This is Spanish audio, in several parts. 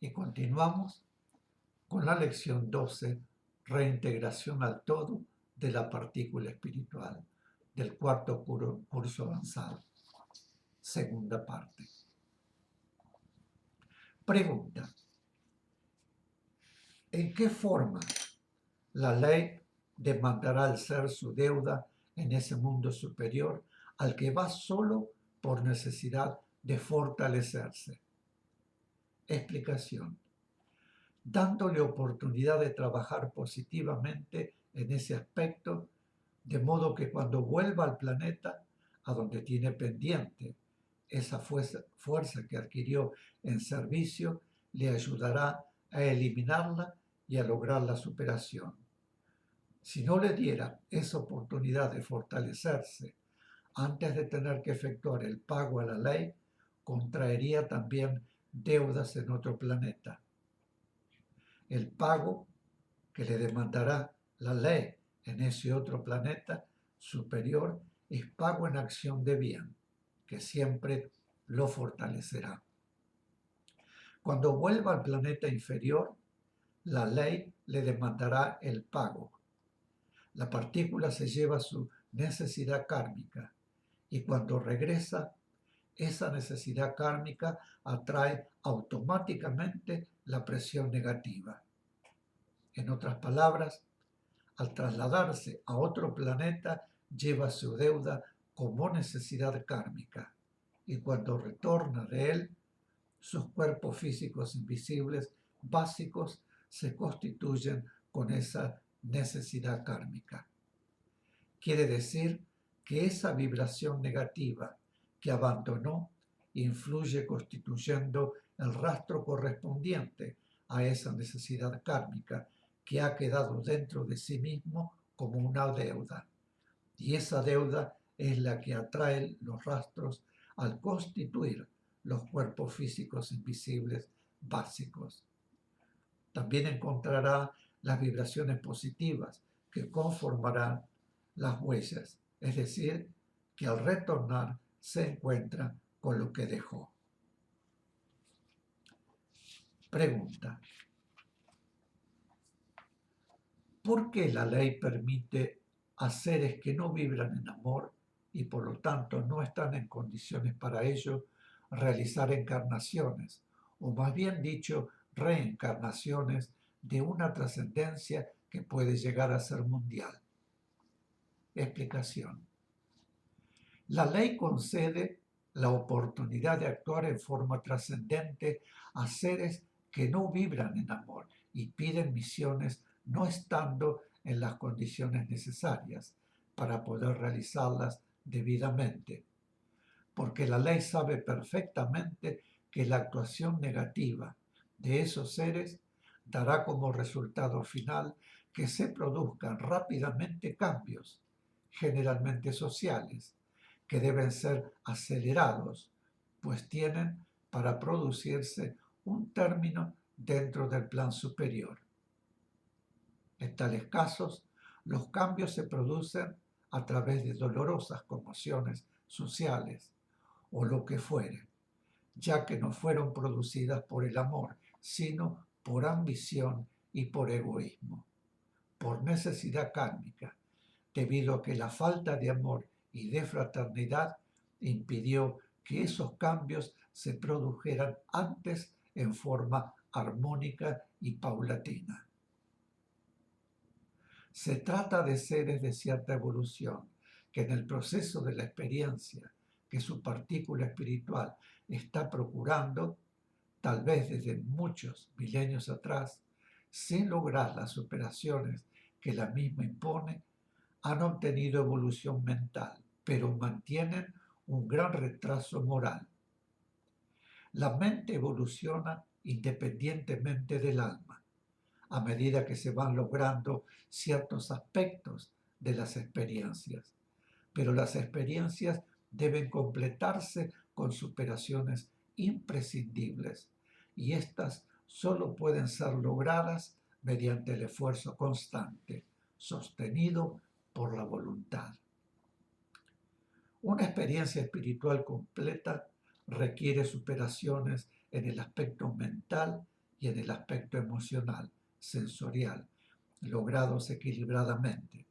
Y continuamos con la lección 12, reintegración al todo de la partícula espiritual, del cuarto curso avanzado, segunda parte. Pregunta: ¿en qué forma la ley demandará al ser su deuda en ese mundo superior al que va solo por necesidad de fortalecerse? Explicación: dándole oportunidad de trabajar positivamente en ese aspecto, de modo que cuando vuelva al planeta, a donde tiene pendiente esa fuerza que adquirió en servicio, le ayudará a eliminarla y a lograr la superación. Si no le diera esa oportunidad de fortalecerse antes de tener que efectuar el pago a la ley, contraería también deudas en otro planeta. El pago que le demandará la ley en ese otro planeta superior es pago en acción de bien, que siempre lo fortalecerá. Cuando vuelva al planeta inferior, la ley le demandará el pago. La partícula se lleva su necesidad kármica y cuando regresa, esa necesidad kármica atrae automáticamente la presión negativa. En otras palabras, al trasladarse a otro planeta, lleva su deuda como necesidad kármica y cuando retorna de él, sus cuerpos físicos invisibles básicos se constituyen con esa necesidad kármica. Quiere decir que esa vibración negativa que abandonó influye constituyendo el rastro correspondiente a esa necesidad kármica que ha quedado dentro de sí mismo como una deuda. Y esa deuda es la que atrae los rastros al constituir los cuerpos físicos invisibles básicos. También encontrará las vibraciones positivas que conformarán las huellas, es decir, que al retornar se encuentra con lo que dejó. Pregunta: ¿por qué la ley permite a seres que no vibran en amor y por lo tanto no están en condiciones para ello realizar encarnaciones, o más bien dicho, reencarnaciones de una trascendencia que puede llegar a ser mundial? Explicación: la ley concede la oportunidad de actuar en forma trascendente a seres que no vibran en amor y piden misiones no estando en las condiciones necesarias para poder realizarlas debidamente, porque la ley sabe perfectamente que la actuación negativa de esos seres dará como resultado final que se produzcan rápidamente cambios, generalmente sociales, que deben ser acelerados, pues tienen para producirse un término dentro del plan superior. En tales casos, los cambios se producen a través de dolorosas conmociones sociales o lo que fuere, ya que no fueron producidas por el amor, sino por ambición y por egoísmo, por necesidad kármica, debido a que la falta de amor y de fraternidad impidió que esos cambios se produjeran antes en forma armónica y paulatina. Se trata de seres de cierta evolución que en el proceso de la experiencia que su partícula espiritual está procurando, tal vez desde muchos milenios atrás, sin lograr las operaciones que la misma impone, han obtenido evolución mental, pero mantienen un gran retraso moral. La mente evoluciona independientemente del alma, a medida que se van logrando ciertos aspectos de las experiencias, pero las experiencias deben completarse con superaciones imprescindibles, y estas solo pueden ser logradas mediante el esfuerzo constante, sostenido por la voluntad. Una experiencia espiritual completa requiere superaciones en el aspecto mental y en el aspecto emocional, sensorial, logrados equilibradamente.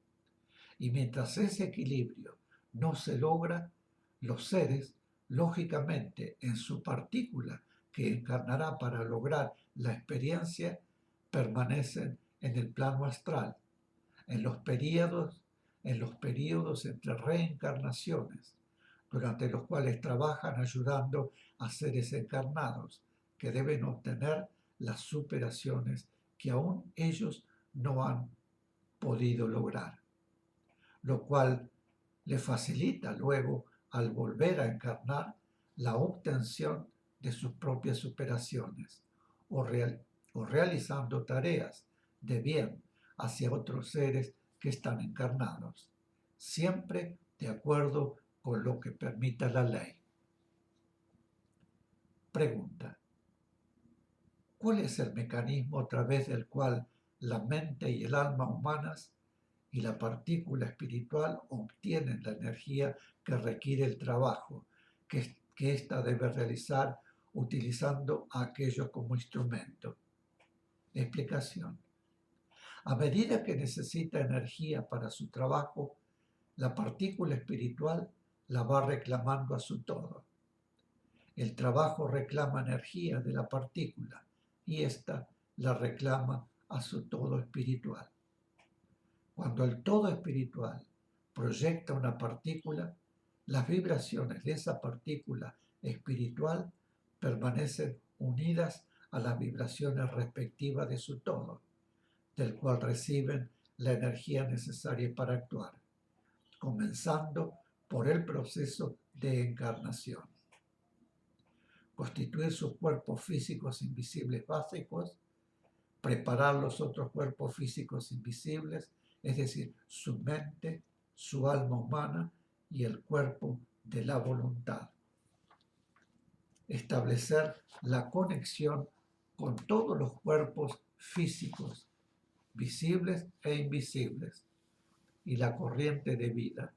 Y mientras ese equilibrio no se logra, los seres, lógicamente, en su partícula que encarnará para lograr la experiencia, permanecen en el plano astral, en los periodos, entre reencarnaciones, durante los cuales trabajan ayudando a seres encarnados que deben obtener las superaciones que aún ellos no han podido lograr, lo cual le facilita luego, al volver a encarnar, la obtención de sus propias superaciones o realizando tareas de bien hacia otros seres que están encarnados, siempre de acuerdo con lo que permita la ley. Pregunta: ¿cuál es el mecanismo a través del cual la mente y el alma humanas y la partícula espiritual obtienen la energía que requiere el trabajo que ésta debe realizar utilizando a aquello como instrumento? Explicación: a medida que necesita energía para su trabajo, la partícula espiritual la va reclamando a su todo. El trabajo reclama energía de la partícula y ésta la reclama a su todo espiritual. Cuando el todo espiritual proyecta una partícula, las vibraciones de esa partícula espiritual permanecen unidas a las vibraciones respectivas de su todo, del cual reciben la energía necesaria para actuar, comenzando por el proceso de encarnación. Constituir sus cuerpos físicos invisibles básicos, preparar los otros cuerpos físicos invisibles, es decir, su mente, su alma humana y el cuerpo de la voluntad. Establecer la conexión con todos los cuerpos físicos, visibles e invisibles, y la corriente de vida.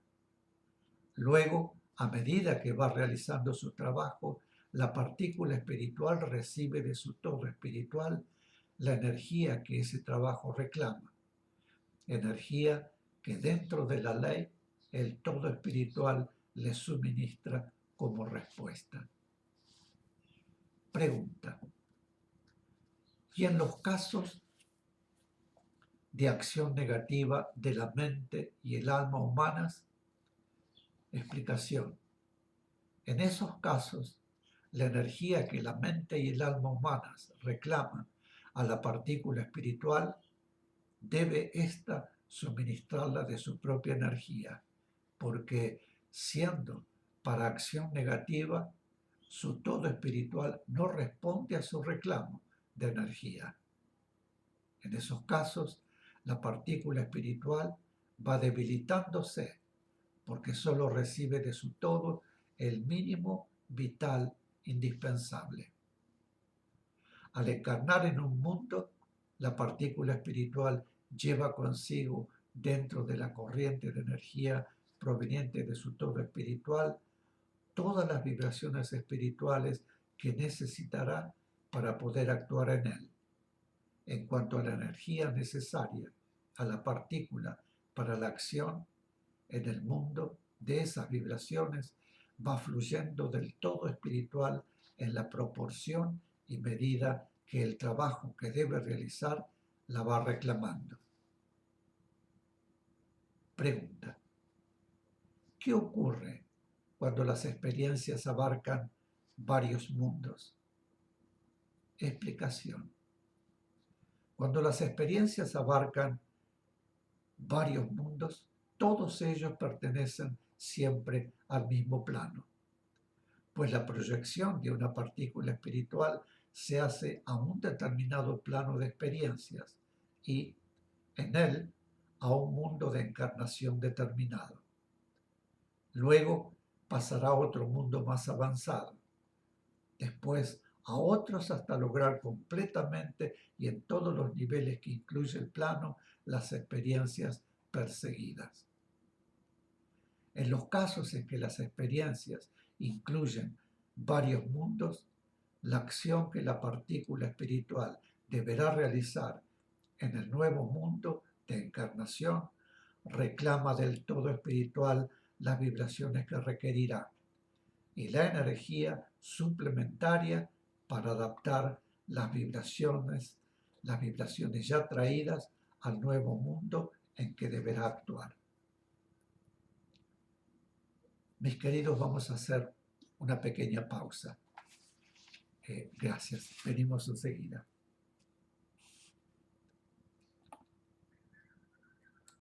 Luego, a medida que va realizando su trabajo, la partícula espiritual recibe de su todo espiritual la energía que ese trabajo reclama, energía que dentro de la ley el todo espiritual le suministra como respuesta. Pregunta: ¿y en los casos de acción negativa de la mente y el alma humanas? Explicación: en esos casos, la energía que la mente y el alma humanas reclaman a la partícula espiritual, debe ésta suministrarla de su propia energía, porque siendo para acción negativa, su todo espiritual no responde a su reclamo de energía. En esos casos, la partícula espiritual va debilitándose porque solo recibe de su todo el mínimo vital indispensable. Al encarnar en un mundo, la partícula espiritual lleva consigo, dentro de la corriente de energía proveniente de su todo espiritual, todas las vibraciones espirituales que necesitará para poder actuar en él. En cuanto a la energía necesaria a la partícula para la acción en el mundo, de esas vibraciones va fluyendo del todo espiritual en la proporción y medida que el trabajo que debe realizar la va reclamando. Pregunta: ¿qué ocurre cuando las experiencias abarcan varios mundos? Explicación: cuando las experiencias abarcan varios mundos, todos ellos pertenecen siempre al mismo plano, pues la proyección de una partícula espiritual se hace a un determinado plano de experiencias y, en él, a un mundo de encarnación determinado. Luego pasará a otro mundo más avanzado, después a otros hasta lograr completamente y en todos los niveles que incluye el plano las experiencias perseguidas. En los casos en que las experiencias incluyen varios mundos, la acción que la partícula espiritual deberá realizar en el nuevo mundo de encarnación reclama del todo espiritual las vibraciones que requerirá y la energía suplementaria para adaptar las vibraciones ya traídas al nuevo mundo en que deberá actuar. Mis queridos, vamos a hacer una pequeña pausa. Gracias. Venimos enseguida.